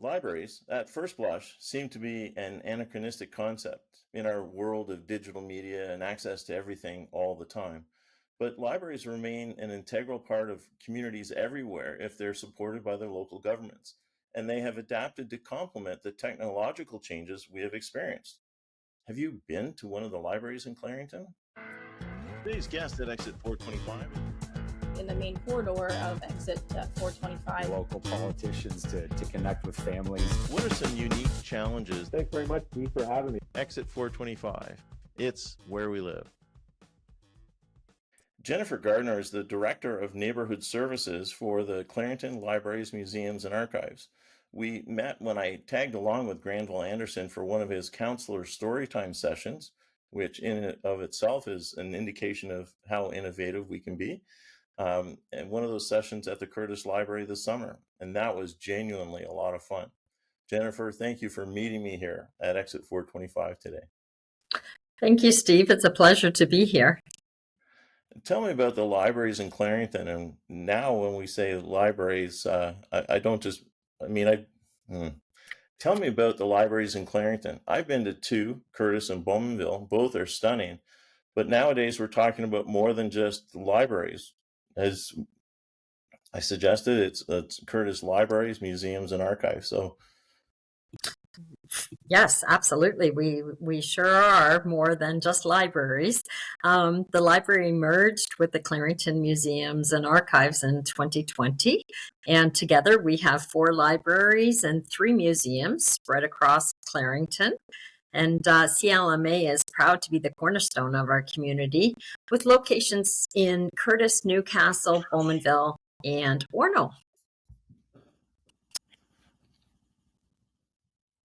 Libraries, at first blush, seem to be an anachronistic concept in our world of digital media and access to everything all the time. But libraries remain an integral part of communities everywhere if they're supported by their local governments, and they have adapted to complement the technological changes we have experienced. Have you been to one of the libraries in Clarington? Today's guest at Exit 425. In the main corridor of exit 425. Local politicians to connect with families. What are some unique challenges? Thanks very much, Steve, for having me. Exit 425. It's where we live. Jennifer Gardiner is the Director of Neighborhood Services for the Clarington Libraries, Museums, and Archives. We met when I tagged along with Granville Anderson for one of his counselor storytime sessions, which in and of itself is an indication of how innovative we can be. And one of those sessions at the Curtis Library this summer, and that was genuinely a lot of fun. Jennifer, thank you for meeting me here at Exit 425 today. Thank you, Steve. It's a pleasure to be here. Tell me about the libraries in Clarington. And now when we say libraries, I don't just, Tell me about the libraries in Clarington. I've been to two, Curtis and Bowmanville. Both are stunning. But nowadays we're talking about more than just libraries. As I suggested, it's Curtis Libraries, Museums, and Archives. So, yes, absolutely. We sure are more than just libraries. The library merged with the Clarington Museums and Archives in 2020, and together we have 4 libraries and 3 museums spread across Clarington. And CLMA is proud to be the cornerstone of our community, with locations in Curtis, Newcastle, Bowmanville, and Orono.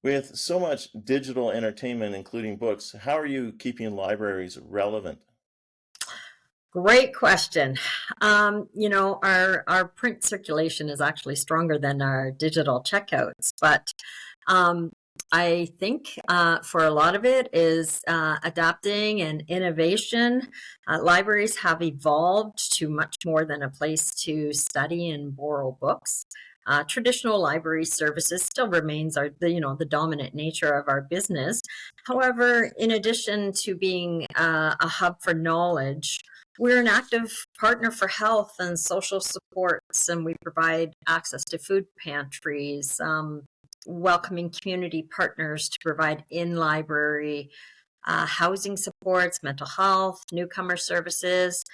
With so much digital entertainment, including books, how are you keeping libraries relevant? Great question. Our print circulation is actually stronger than our digital checkouts, but I think for a lot of it is adapting and innovation. Libraries have evolved to much more than a place to study and borrow books. Traditional library services still remains the dominant nature of our business. However, in addition to being a hub for knowledge, we're an active partner for health and social supports, and we provide access to food pantries, welcoming community partners to provide in-library housing supports, mental health, newcomer services,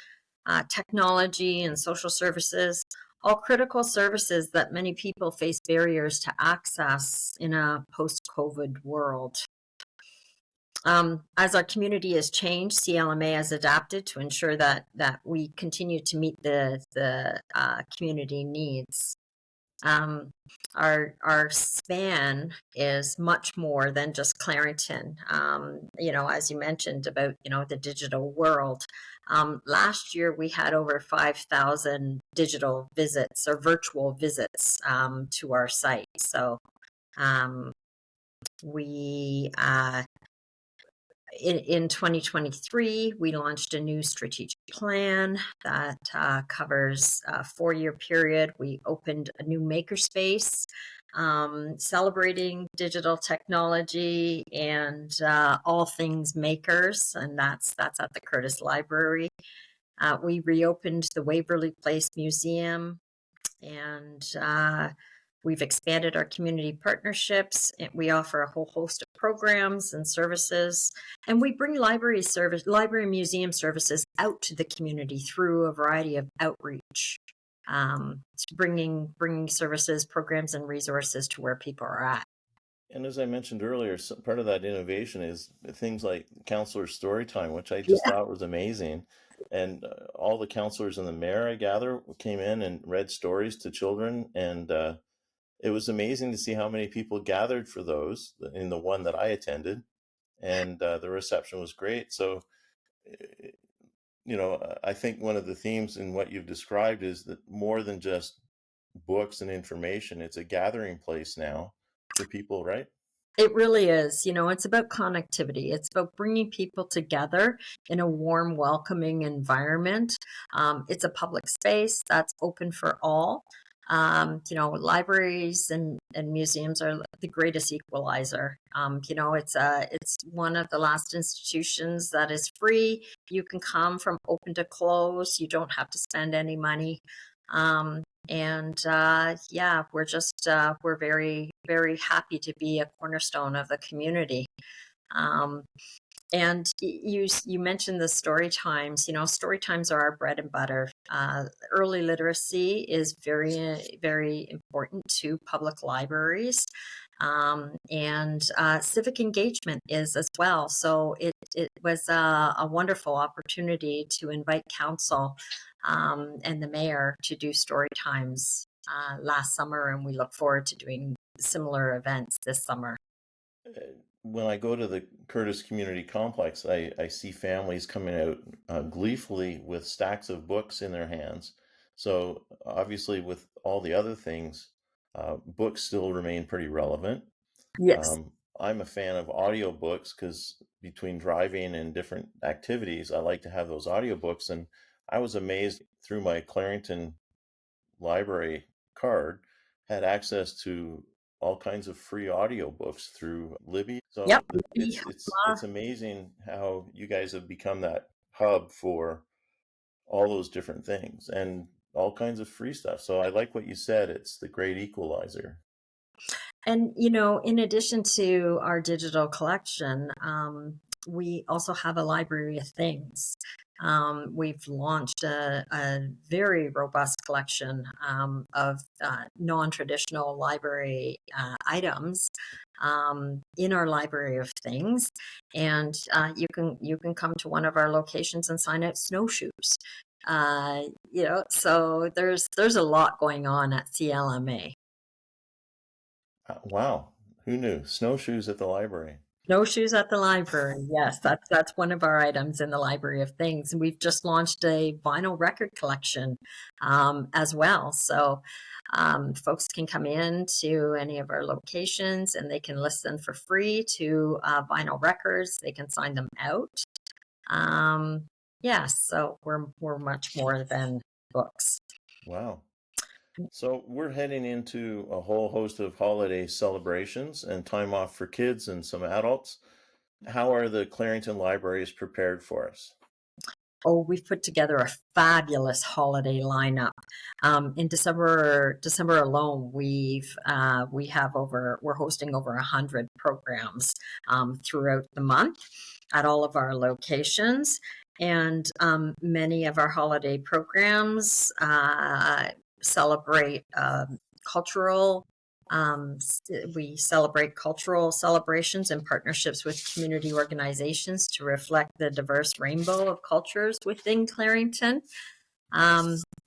technology and social services, all critical services that many people face barriers to access in a post-COVID world. As our community has changed, CLMA has adapted to ensure that we continue to meet the community needs. Our span is much more than just Clarington. As you mentioned about, the digital world. Last year we had over 5,000 digital visits or virtual visits to our site. So in 2023, we launched a new strategic plan that covers a 4-year period. We opened a new makerspace celebrating digital technology and all things makers, and that's at the Curtis Library. We reopened the Waverly Place Museum, and we've expanded our community partnerships. We offer a whole host of programs and services, and we bring library museum services out to the community through a variety of outreach, bringing services, programs, and resources to where people are at. And as I mentioned earlier, part of that innovation is things like counselor story time, which I just thought was amazing. And all the counselors and the mayor, I gather, came in and read stories to children, and it was amazing to see how many people gathered for those in the one that I attended, and the reception was great. So, I think one of the themes in what you've described is that more than just books and information, it's a gathering place now for people, right? It really is. It's about connectivity. It's about bringing people together in a warm, welcoming environment. It's a public space that's open for all. Libraries and museums are the greatest equalizer. It's one of the last institutions that is free. You can come from open to close. You don't have to spend any money. We're very, very happy to be a cornerstone of the community. And you mentioned the story times. Story times are our bread and butter. Early literacy is very, very important to public libraries. And civic engagement is as well. So it was a wonderful opportunity to invite council and the mayor to do story times last summer, and we look forward to doing similar events this summer. When I go to the Curtis Community Complex, I see families coming out gleefully with stacks of books in their hands. So obviously, with all the other things, books still remain pretty relevant. Yes. I'm a fan of audiobooks because between driving and different activities, I like to have those audiobooks. And I was amazed through my Clarington Library card, had access to all kinds of free audiobooks through Libby. So Yep. it's amazing how you guys have become that hub for all those different things and all kinds of free stuff. So I like what you said. It's the great equalizer. And, in addition to our digital collection, we also have a library of things. We've launched a very robust collection of non-traditional library items in our library of things, and you can come to one of our locations and sign out Snowshoes. So there's a lot going on at CLMA. Wow, who knew? Snowshoes at the library. Snowshoes at the library. Yes, that's one of our items in the library of things. And we've just launched a vinyl record collection as well. So folks can come in to any of our locations and they can listen for free to vinyl records. They can sign them out. So we're much more than books. Wow. So we're heading into a whole host of holiday celebrations and time off for kids and some adults. How are the Clarington Libraries prepared for us? Oh, we've put together a fabulous holiday lineup. In December alone, we're hosting over 100 programs throughout the month at all of our locations, and many of our holiday programs celebrate cultural. We celebrate cultural celebrations and partnerships with community organizations to reflect the diverse rainbow of cultures within Clarington.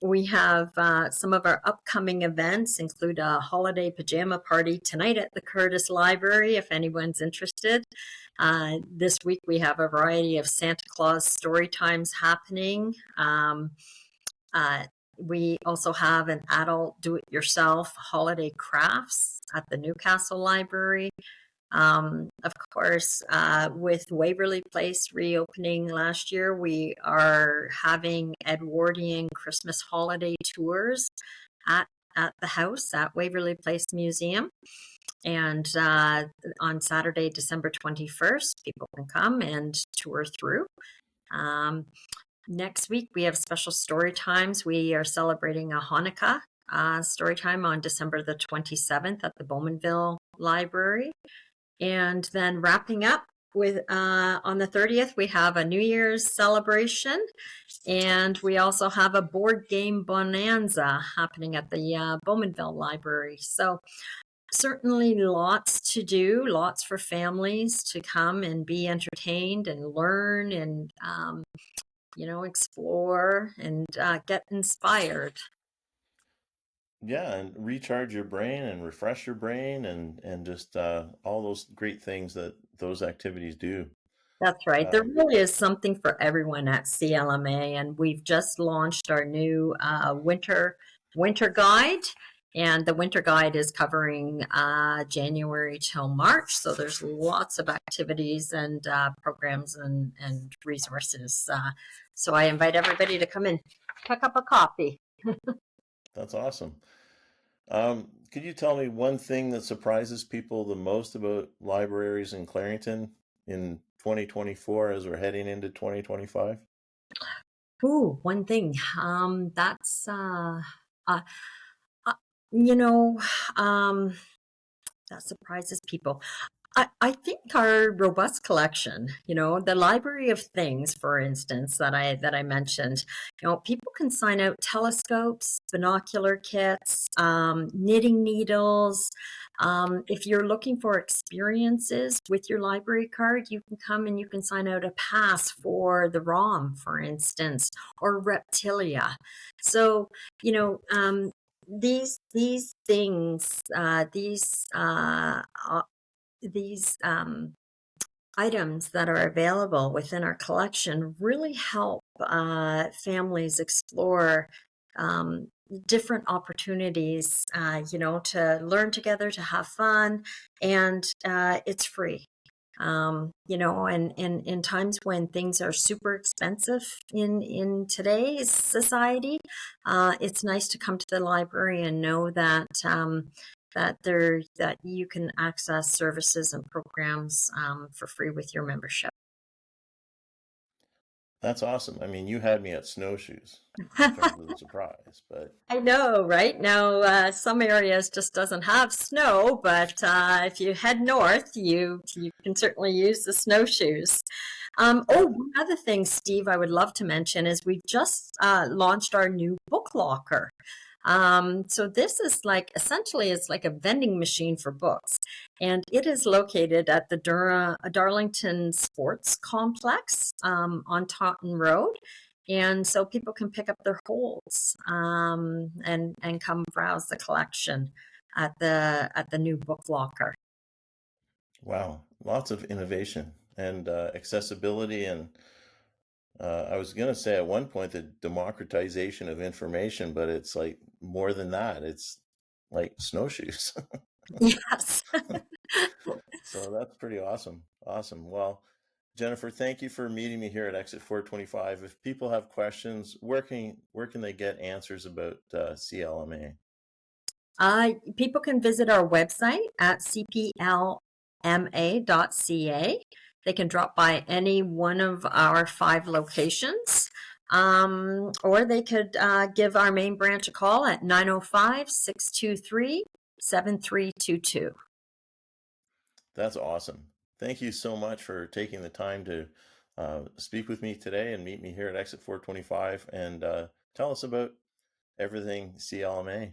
We have some of our upcoming events include a holiday pajama party tonight at the Curtis Library, if anyone's interested. This week we have a variety of Santa Claus story times happening. We also have an adult do-it-yourself holiday crafts at the Newcastle Library. Of course, with Waverly Place reopening last year, we are having Edwardian Christmas holiday tours at the house at Waverly Place Museum. And on Saturday, December 21st, people can come and tour through. Next week, we have special story times. We are celebrating a Hanukkah story time on December the 27th at the Bowmanville Library. And then wrapping up with on the 30th, we have a New Year's celebration. And we also have a board game bonanza happening at the Bowmanville Library. So certainly lots to do, lots for families to come and be entertained and learn and explore and get inspired. Yeah, and recharge your brain and refresh your brain and just all those great things that those activities do. That's right. There really is something for everyone at CLMA, and we've just launched our new winter guide. And the winter guide is covering January till March. So there's lots of activities and programs and resources. So I invite everybody to come and pick up a copy. That's awesome. Could you tell me one thing that surprises people the most about libraries in Clarington in 2024 as we're heading into 2025? Ooh, one thing. That's uh, uh, you know, um, that surprises people. I think our robust collection, the library of things, for instance, that I mentioned, people can sign out telescopes, binocular kits, knitting needles. If you're looking for experiences with your library card, you can come and you can sign out a pass for the ROM, for instance, or Reptilia. So, these things, these items that are available within our collection really help families explore different opportunities, to learn together, to have fun, and it's free. And in times when things are super expensive in today's society, it's nice to come to the library and know that you can access services and programs for free with your membership. That's awesome. I mean, you had me at Snowshoes in terms of the surprise, but I know, right? Now, some areas just doesn't have snow, but if you head north, you can certainly use the snowshoes. One other thing, Steve, I would love to mention is we've just launched our new book locker. So this is essentially it's like a vending machine for books, and it is located at the Darlington Sports Complex on Taunton Road. And so people can pick up their holds and come browse the collection at the new book locker. wow, lots of innovation and accessibility and I was going to say at one point the democratization of information, but it's like more than that. It's like snowshoes. Yes. So that's pretty awesome. Awesome. Well, Jennifer, thank you for meeting me here at Exit 425. If people have questions, where can they get answers about CLMA? People can visit our website at cplma.ca. They can drop by any one of our 5 locations, or they could give our main branch a call at 905-623-7322. That's awesome. Thank you so much for taking the time to speak with me today and meet me here at Exit 425 and tell us about everything CLMA.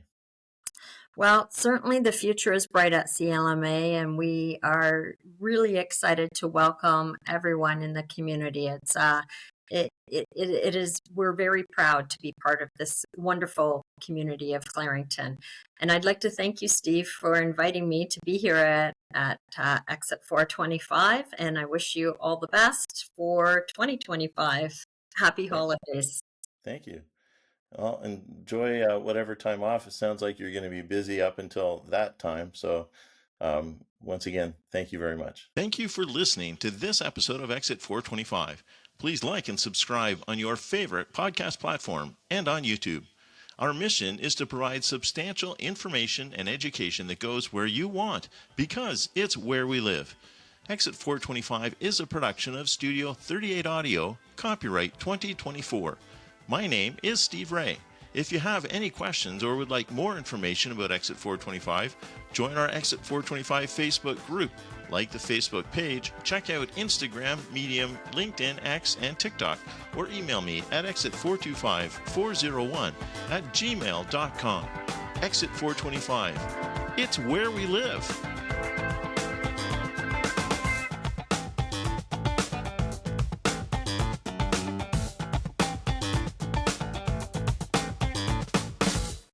Well, certainly the future is bright at CLMA, and we are really excited to welcome everyone in the community. We're very proud to be part of this wonderful community of Clarington. And I'd like to thank you, Steve, for inviting me to be here at Exit 425, and I wish you all the best for 2025. Happy holidays. Thank you. Well, enjoy whatever time off. It sounds like you're going to be busy up until that time. So, once again, thank you very much. Thank you for listening to this episode of Exit 425. Please like and subscribe on your favorite podcast platform and on YouTube. Our mission is to provide substantial information and education that goes where you want, because it's where we live. Exit 425 is a production of Studio 38 Audio, copyright 2024. My name is Steve Ray. If you have any questions or would like more information about Exit 425, join our Exit 425 Facebook group, like the Facebook page, check out Instagram, Medium, LinkedIn, X, and TikTok, or email me at exit425401@gmail.com. Exit 425. It's where we live.